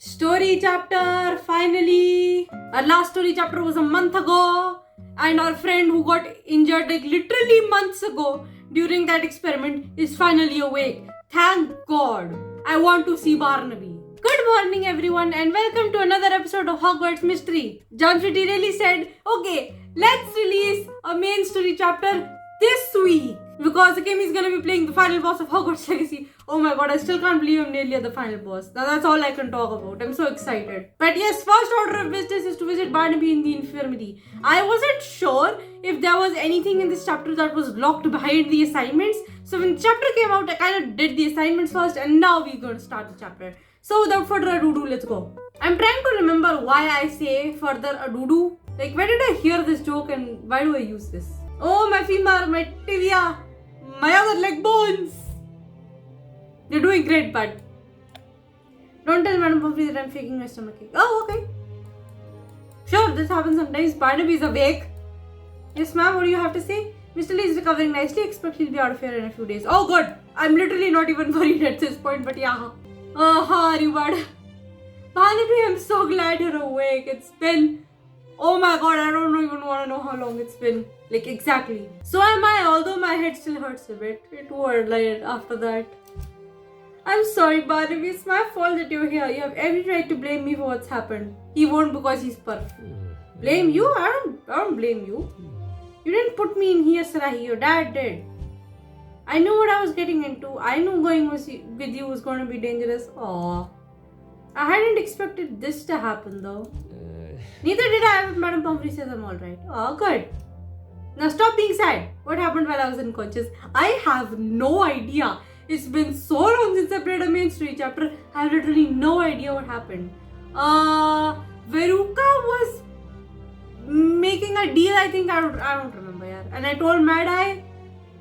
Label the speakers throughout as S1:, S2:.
S1: Story chapter, finally! Our last story chapter was a month ago, and our friend who got injured like literally months ago during that experiment is finally awake. Thank God! I want to see Barnaby. Good morning, everyone, and welcome to another episode of Hogwarts Mystery. John Fitty really said, okay, let's release a main story chapter this week because Akemi is gonna be playing the final boss of Hogwarts Legacy. Oh my god, I still can't believe I'm nearly at the final boss. Now that's all I can talk about. I'm so excited. But yes, first order of business is to visit Barnaby in the infirmary. I wasn't sure if there was anything in this chapter that was locked behind the assignments. So when the chapter came out, I kind of did the assignments first and now we're going to start the chapter. So without further ado, let's go. I'm trying to remember why I say further ado. Like, where did I hear this joke and why do I use this? Oh, my femur, my tibia, my other leg bones. You're doing great, bud. Don't tell Madam Pomfrey that I'm faking my stomachache. Oh, okay. Sure, this happens sometimes. Barnaby is awake. Yes, ma'am, what do you have to say? Mr. Lee is recovering nicely. Expect he'll be out of here in a few days. Oh, good. I'm literally not even worried at this point, but yeah. Oh, how are you, bud? Barnaby, I'm so glad you're awake. It's been... Oh my god, I don't even want to know how long it's been. Like, exactly. So am I, although my head still hurts a bit. It would, like, after that. I'm sorry, Barnaby. It's my fault that you're here. You have every right to blame me for what's happened. He won't because he's perfect. Blame you? I don't blame you. You didn't put me in here, Sarahi. Your dad did. I knew what I was getting into. I knew going with you was going to be dangerous. Aww. I hadn't expected this to happen, though. Neither did I, but Madam Pomfrey says I'm alright. Oh, good. Now stop being sad. What happened while I was unconscious? I have no idea. It's been so long since I played a main story chapter. I have literally no idea what happened. Verucca was making a deal, I think. I don't remember, yeah. And I told Mad Eye,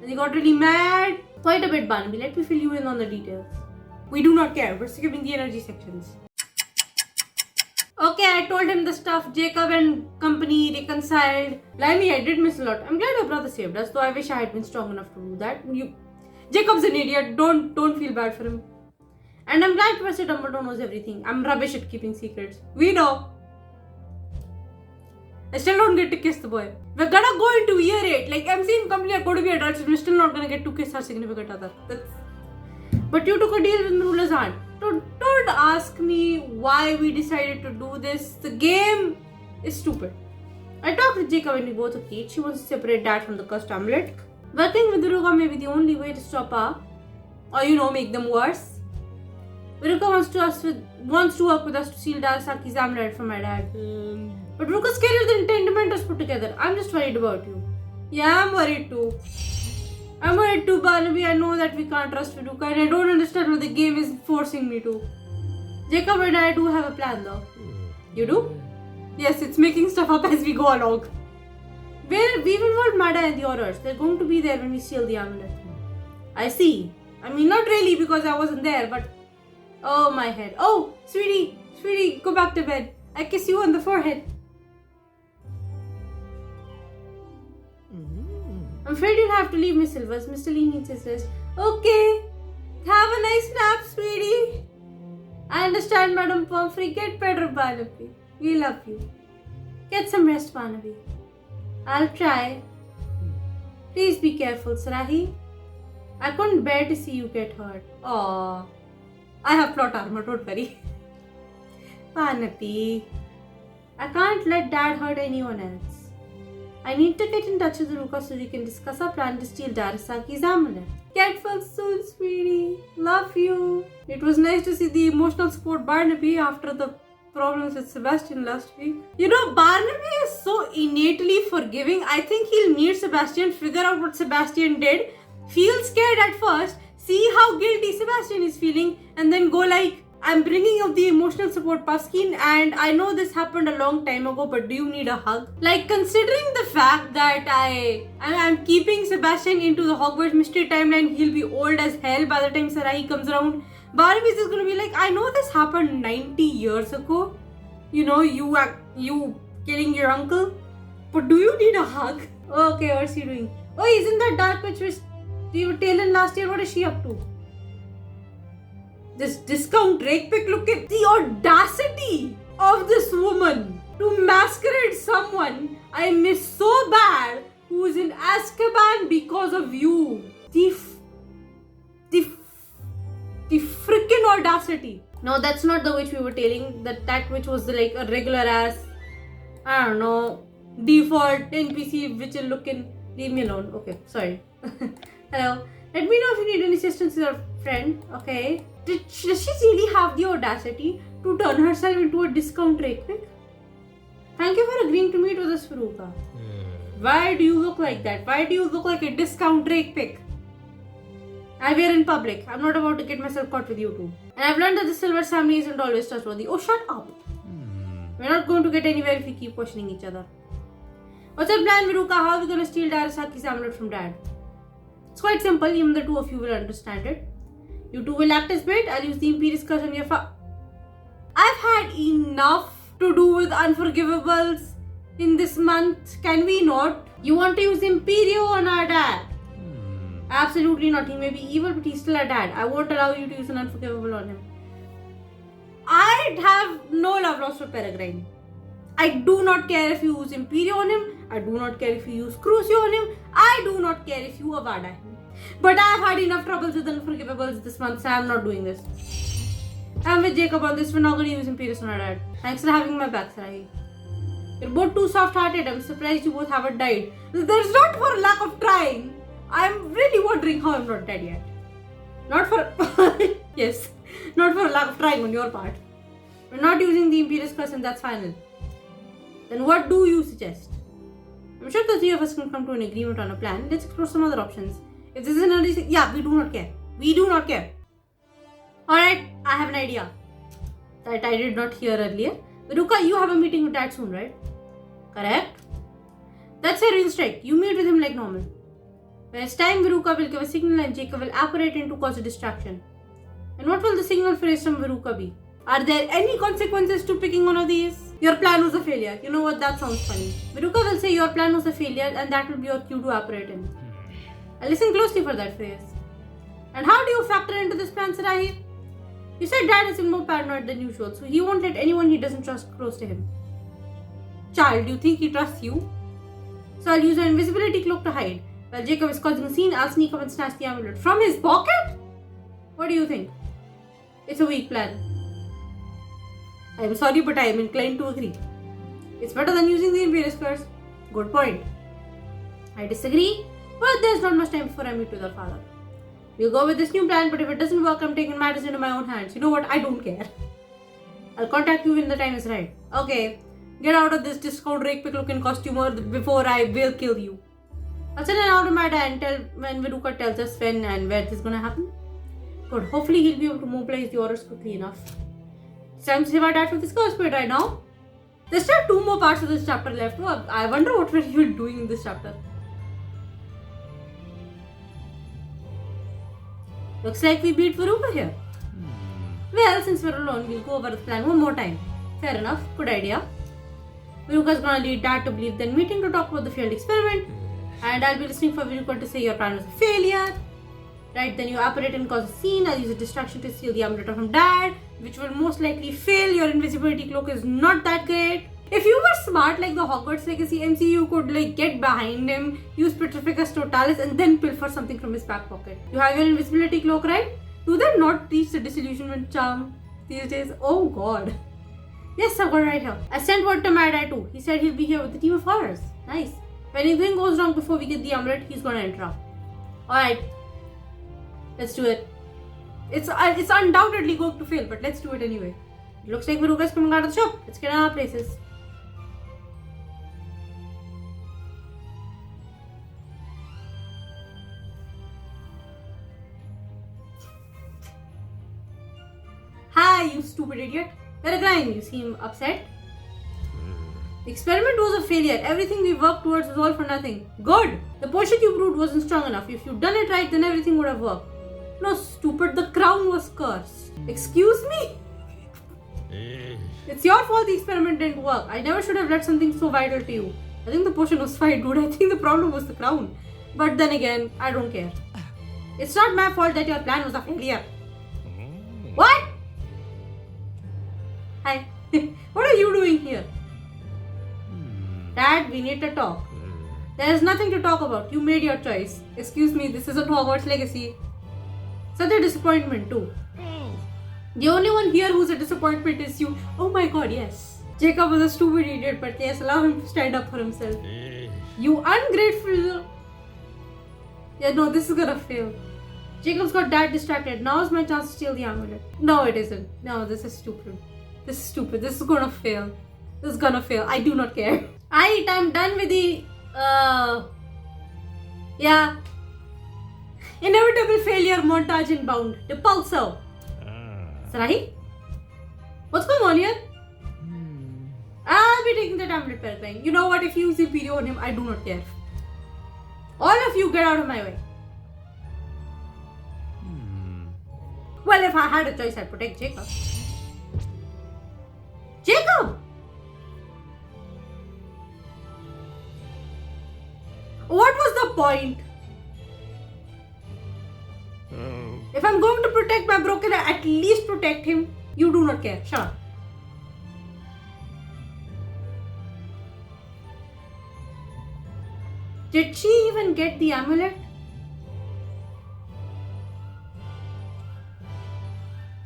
S1: and he got really mad. Quite a bit, Barnaby. Let me fill you in on the details. We do not care. We're skipping the energy sections. Okay, I told him the stuff. Jacob and company reconciled. Blimey, I did miss a lot. I'm glad your brother saved us, though I wish I had been strong enough to do that. Jacob's an idiot. Don't feel bad for him. And I'm glad Professor Dumbledore knows everything. I'm rubbish at keeping secrets. We know. I still don't get to kiss the boy. We're gonna go into year 8. Like, I'm saying company are going to be adults, and we're still not gonna get to kiss our significant other. But you took a deal with Rula's aunt. Don't ask me why we decided to do this. The game is stupid. I talked with Jacob and we both agreed. She wants to separate Dad from the cursed amulet. Working with Verucca may be the only way to stop her. Or, make them worse. Verucca wants to work with us to steal Darasaki's amulet from my dad. But Verucca's scarier than 10 Dementors put together. I'm just worried about you. Yeah, I'm worried too. I'm worried too, Barnaby. I know that we can't trust Verucca and I don't understand what the game is forcing me to. Jacob and I do have a plan though. You do? Yes, it's making stuff up as we go along. We've involved Mada and the Aurors. They're going to be there when we steal the amulet. I see. I mean, not really because I wasn't there, but... Oh, my head. Oh, sweetie, go back to bed. I kiss you on the forehead. I'm afraid you'll have to leave, Miss Silvers. Mr. Lee needs his rest. Okay. Have a nice nap, sweetie. I understand, Madam Pomfrey. Get better, Barnaby. We love you. Get some rest, Barnaby. I'll try. Please be careful, Sarahi. I couldn't bear to see you get hurt. Aww. I have plot armor, don't worry. Barnaby. I can't let Dad hurt anyone else. I need to get in touch with Verucca so we can discuss our plan to steal Darasaki's amulet. Get well soon, sweetie. Love you. It was nice to see the emotional support Barnaby after the problems with Sebastian last week. Barnaby is so innately forgiving. I think he'll meet Sebastian, figure out what Sebastian did, feel scared at first, see how guilty Sebastian is feeling, and then go like, I'm bringing up the emotional support Puffskein, and I know this happened a long time ago, but do you need a hug? Like, considering the fact that I'm keeping Sebastian into the Hogwarts mystery timeline, he'll be old as hell by the time Sarahi comes around. Barnaby is going to be like, I know this happened 90 years ago. You killing your uncle. But do you need a hug? Okay, what's he doing? Oh, isn't that dark witch we were tailing last year? What is she up to? This discount rake pick, look at the audacity of this woman to masquerade someone I miss so bad who is in Azkaban because of you. The freaking audacity. No, that's not the witch we were telling. That witch was like a regular ass, I don't know, default NPC witch looking. Leave me alone. Okay, sorry. Hello. Let me know if you need any assistance with your friend. Okay. Does she really have the audacity to turn herself into a discount rake pick? Thank you for agreeing to meet with us, Verucca. Why do you look like that? Why do you look like a discount rake pick? And we are in public. I'm not about to get myself caught with you two. And I've learned that the Silver family isn't always trustworthy. Oh, shut up. We're not going to get anywhere if we keep questioning each other. What's our plan, Verucca? How are we going to steal Darasaki's amulet from Dad? It's quite simple. Even the two of you will understand it. You two will act as bait. I'll use the Imperious curse on your I've had enough to do with unforgivables in this month. Can we not? You want to use Imperio on our dad? Absolutely not. He may be evil, but he's still our dad. I won't allow you to use an unforgivable on him. I have no love lost for Peregrine. I do not care if you use Imperio on him. I do not care if you use Crucio on him. I do not care if you Avada him. But I've had enough troubles with unforgivables this month, so I'm not doing this. I'm with Jacob on this. We're not going to use Imperious on our dad. Thanks for having my back, Sarai. You're both too soft-hearted. I'm surprised you both haven't died. There's not for lack of trying. I'm really wondering how I'm not dead yet. Not for... yes. Not for lack of trying on your part. We're not using the Imperious curse and that's final. Then what do you suggest? I'm sure the three of us can come to an agreement on a plan. Let's explore some other options. If this is another... yeah, we do not care. We do not care. Alright, I have an idea that I did not hear earlier. Verucca, you have a meeting with Dad soon, right? Correct? That's a real strike. You meet with him like normal. When it's time, Verucca will give a signal and Jacob will apparate in to cause a distraction. And what will the signal phrase from Verucca be? Are there any consequences to picking one of these? Your plan was a failure. You know what? That sounds funny. Verucca will say your plan was a failure and that will be your cue to apparate in. I'll listen closely for that phrase. And how do you factor into this plan, Sarahi? You said Dad has been more paranoid than usual, so he won't let anyone he doesn't trust close to him. Child, do you think he trusts you? So I'll use an invisibility cloak to hide. While Jacob is causing a scene, I'll sneak up and snatch the amulet from his pocket? What do you think? It's a weak plan. I'm sorry, but I am inclined to agree. It's better than using the Imperious curse. Good point. I disagree, but there's not much time before I meet with our father. We'll go with this new plan, but if it doesn't work, I'm taking matters into my own hands. You know what? I don't care. I'll contact you when the time is right. Okay, get out of this discount rake pick looking costume or before I will kill you. I'll send an out to my dad and tell when Verucca tells us when and where this is gonna happen. Good. Hopefully he'll be able to mobilize the orders quickly enough. It's time to save our dad from this curse pit right now. There's still 2 more parts of this chapter left. Oh, I wonder what we're even doing in this chapter. Looks like we beat Verucca here. Well, since we're alone, we'll go over the plan one more time. Fair enough. Good idea. Verucca's gonna lead Dad to believe then meeting to talk about the failed experiment. And I'll be listening for Verucca to say your plan was a failure. Right, then you apparate and cause a scene. I'll use a distraction to steal the amulet from Dad, which will most likely fail. Your invisibility cloak is not that great. If you were smart like the Hogwarts Legacy MC, you could like get behind him, use Petrificus Totalis and then pilfer something from his back pocket. You have your invisibility cloak, right? Do they not teach the disillusionment charm these days? Oh god. Yes, I've got it right here. I sent word to my dad too. He said he'll be here with the team of horrors. Nice. If anything goes wrong before we get the amulet, he's gonna interrupt. Alright. Let's do it. It's undoubtedly going to fail, but let's do it anyway. It looks like Verucca's coming out of the shop. Let's get on our places. Hi, you stupid idiot. Peregrine, you seem upset. The experiment was a failure. Everything we worked towards was all for nothing. Good. The potion you brewed wasn't strong enough. If you'd done it right, then everything would have worked. No, stupid. The crown was cursed. Excuse me? It's your fault the experiment didn't work. I never should have let something so vital to you. I think the potion was fine, dude. I think the problem was the crown. But then again, I don't care. It's not my fault that your plan was a failure. What? What are you doing here? Dad, we need to talk. There is nothing to talk about. You made your choice. Excuse me, this isn't Hogwarts Legacy. Such a disappointment too. The only one here who's a disappointment is you. Oh my god, yes. Jacob was a stupid idiot, but yes, allow him to stand up for himself. You ungrateful... Yeah, no, this is gonna fail. Jacob's got dad distracted. Now's my chance to steal the amulet. No, it isn't. No, this is stupid. This is stupid. This is gonna fail. This is gonna fail. I do not care. I'm done with the... Yeah. Inevitable failure montage inbound. Repulso. Sarahi? What's going on here? I'll be taking the tablet paragliding. You know what? If you use the video on him, I do not care. All of you get out of my way. Well, if I had a choice, I'd protect Jacob. Jacob! What was the point? If I'm going to protect my broken, at least protect him. You do not care. Shut up. Did she even get the amulet?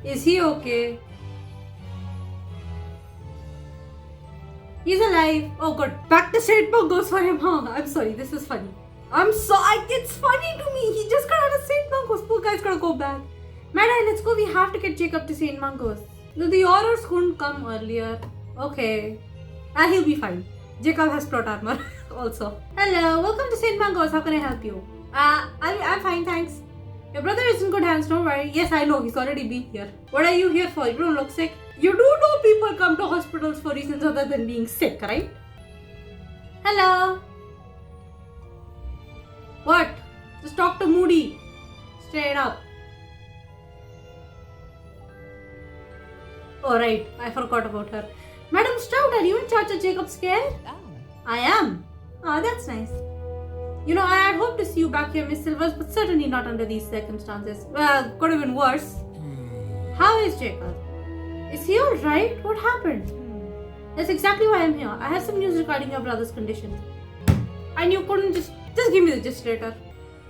S1: Is he okay? He's alive. Oh god. Back to St. Mungo's for him, huh? I'm sorry, this is funny. It's funny to me. He just got out of St. Mungo's. Poor guy's gotta go back. Madai, let's go. We have to get Jacob to St. Mungo's. No, the Aurors couldn't come earlier. Okay. He'll be fine. Jacob has plot armor also. Hello, welcome to St. Mungo's. How can I help you? I'm fine, thanks. Your brother is in good hands, don't worry. Yes, I know, he's already been here. What are you here for? You don't look sick. You do know people come to hospitals for reasons other than being sick, right? Hello. What? Just talk to Moody. Straight up. Oh right, I forgot about her. Madam Stroud, are you in charge of Jacob's care?
S2: Oh.
S1: I am. Ah, that's nice. You know, I had hoped to see you back here, Miss Silvers, but certainly not under these circumstances. Well, could have been worse. How is Jacob? Is he alright? What happened? That's exactly why I'm here. I have some news regarding your brother's condition. And you couldn't just give me the gist later.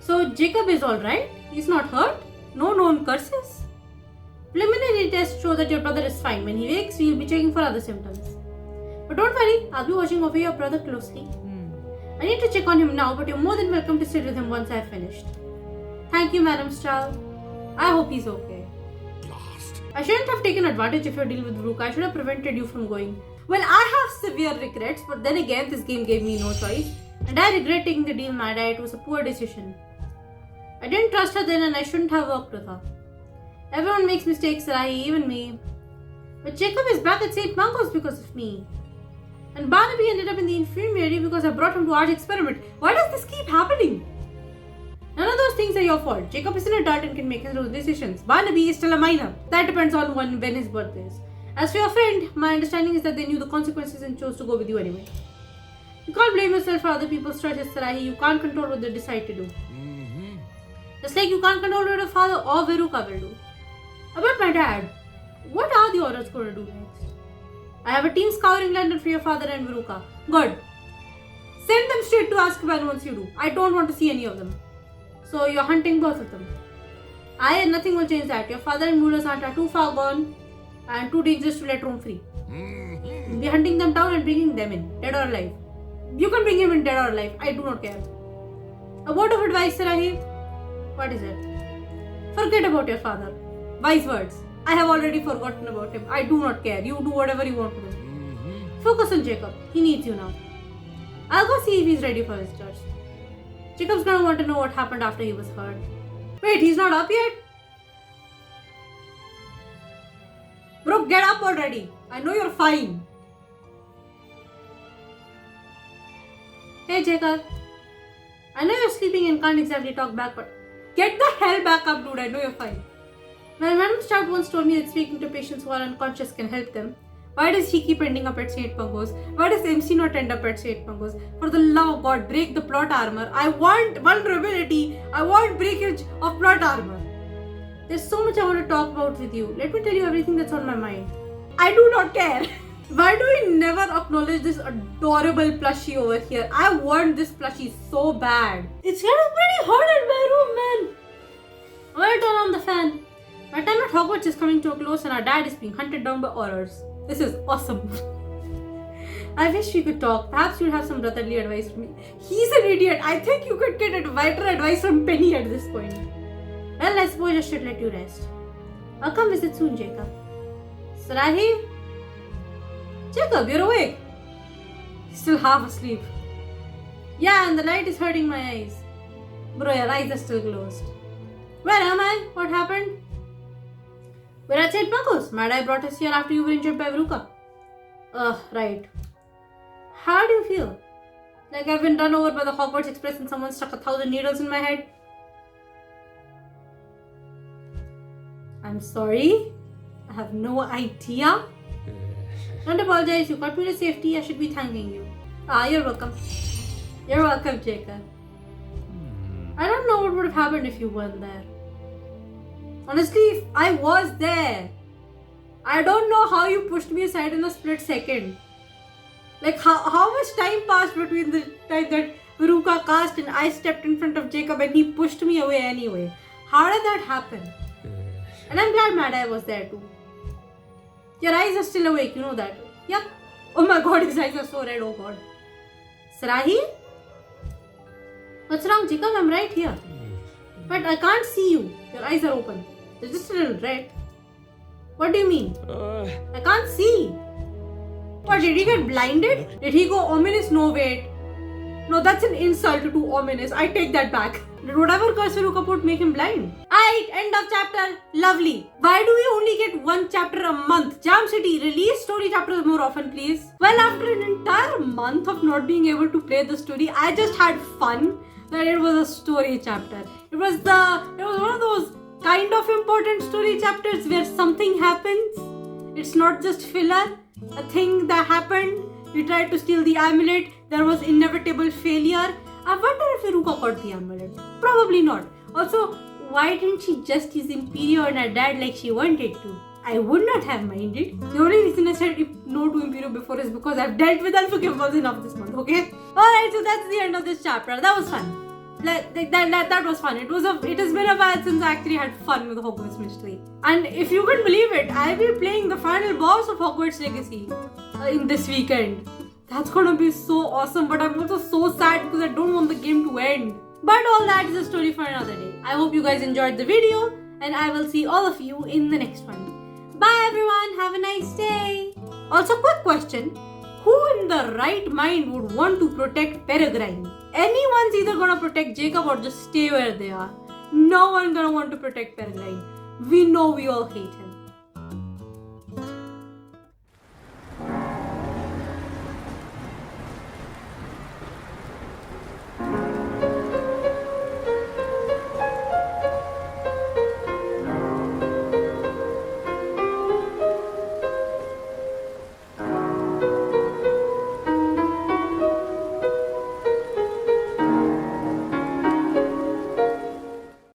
S1: So, Jacob is alright? He's not hurt? No known curses? Preliminary tests show that your brother is fine. When he wakes, we'll be checking for other symptoms. But don't worry, I'll be watching over your brother closely. I need to check on him now, but you're more than welcome to sit with him once I've finished. Thank you, Madam Stroud. I hope he's okay. I shouldn't have taken advantage of your deal with Verucca. I should have prevented you from going. Well, I have severe regrets, but then again, this game gave me no choice. And I regret taking the deal, Mada. It was a poor decision. I didn't trust her then and I shouldn't have worked with her. Everyone makes mistakes, Rahi, even me. But Jacob is back at St. Mungo's because of me. And Barnaby ended up in the infirmary because I brought him to our experiment. Why does this keep happening? None of those things are your fault. Jacob is an adult and can make his own decisions. Barnaby is still a minor. That depends on when his birthday is. As for your friend, my understanding is that they knew the consequences and chose to go with you anyway. You can't blame yourself for other people's choices, Sarahi. You can't control what they decide to do. Just like you can't control what your father or Verucca will do. About my dad, what are the Aurors going to do next? I have a team scouring London for your father and Verucca. Good. Send them straight to Azkaban once you do. I don't want to see any of them. So you're hunting both of them. Nothing will change that. Your father and Mulas are too far gone and too dangerous to let roam free. You'll be hunting them down and bringing them in, dead or alive. You can bring him in dead or alive. I do not care. A word of advice, Sarahi. What is it? Forget about your father. Wise words. I have already forgotten about him. I do not care. You do whatever you want to do. Focus on Jacob. He needs you now. I'll go see if he's ready for visitors. Jacob's gonna want to know what happened after he was hurt. Wait, he's not up yet? Bro, get up already. I know you're fine. Hey Jacob. I know you're sleeping and can't exactly talk back, but get the hell back up, dude. I know you're fine. Well, Madam Stroud once told me that speaking to patients who are unconscious can help them. Why does he keep ending up at St. Mungo's? Why does MC not end up at St. Mungo's? For the love of God, break the plot armor. I want vulnerability. I want breakage of plot armor. There's so much I want to talk about with you. Let me tell you everything that's on my mind. I do not care. never acknowledged this adorable plushie over here. I want this plushie so bad. It's getting pretty hot in my room, man. I'm gonna turn on the fan. My time at Hogwarts is coming to a close and our dad is being hunted down by aurors. This is awesome. I wish we could talk. Perhaps you'd have some brotherly advice for me. He's an idiot. I think you could get better advice from Penny at this point. Well, I suppose I should let you rest. I'll come visit soon, Jacob. Sarahi? Jacob, you're awake. He's still half asleep. Yeah, and the light is hurting my eyes. Bro, your eyes are still closed. Where am I? What happened? We're at St. Marcos. Mad Eye brought us here after you were injured by Verucca. Right. How do you feel? Like I've been run over by the Hogwarts Express and someone stuck 1,000 needles in my head? I'm sorry. I have no idea. Don't apologize. You got me to safety. I should be thanking you. You're welcome. You're welcome, Jacob. I don't know what would have happened if you weren't there. Honestly, if I was there, I don't know how you pushed me aside in a split second. Like, how much time passed between the time that Verucca cast and I stepped in front of Jacob and he pushed me away anyway? How did that happen? And I'm glad Mad Eye was there too. Your eyes are still awake, you know that. Yep. Oh my god, his eyes are so red, oh god. Sarahi? What's wrong, Jacob? I'm right here. But I can't see you. Your eyes are open. They're just a little red. What do you mean? I can't see. What, did he get blinded? Did he go ominous? No, wait. No, that's an insult to do ominous. I take that back. Did whatever curse Verucca put make him blind? Aight, end of chapter. Lovely. Why do we only get one chapter a month? Jam City, release story chapters more often, please. Well, after an entire month of not being able to play the story, I just had fun that it was a story chapter. It was one of those kind of important story chapters where something happens. It's not just filler. A thing that happened. We tried to steal the amulet. There was inevitable failure. I wonder if Verucca got the amulet. Probably not. Also, why didn't she just use Imperio and her dad like she wanted to? I would not have minded. The only reason I said no to Imperio before is because I've dealt with unforgivables enough this month, okay? Alright, so that's the end of this chapter. That was fun. That was fun. It has been a while since I actually had fun with Hogwarts Mystery. And if you can believe it, I'll be playing the final boss of Hogwarts Legacy in this weekend. That's gonna be so awesome, but I'm also so sad because I don't want the game to end. But all that is a story for another day. I hope you guys enjoyed the video, and I will see all of you in the next one. Bye everyone, have a nice day. Also, quick question. Who in the right mind would want to protect Peregrine? Anyone's either gonna protect Jacob or just stay where they are. No one's gonna want to protect Peregrine. We know we all hate him.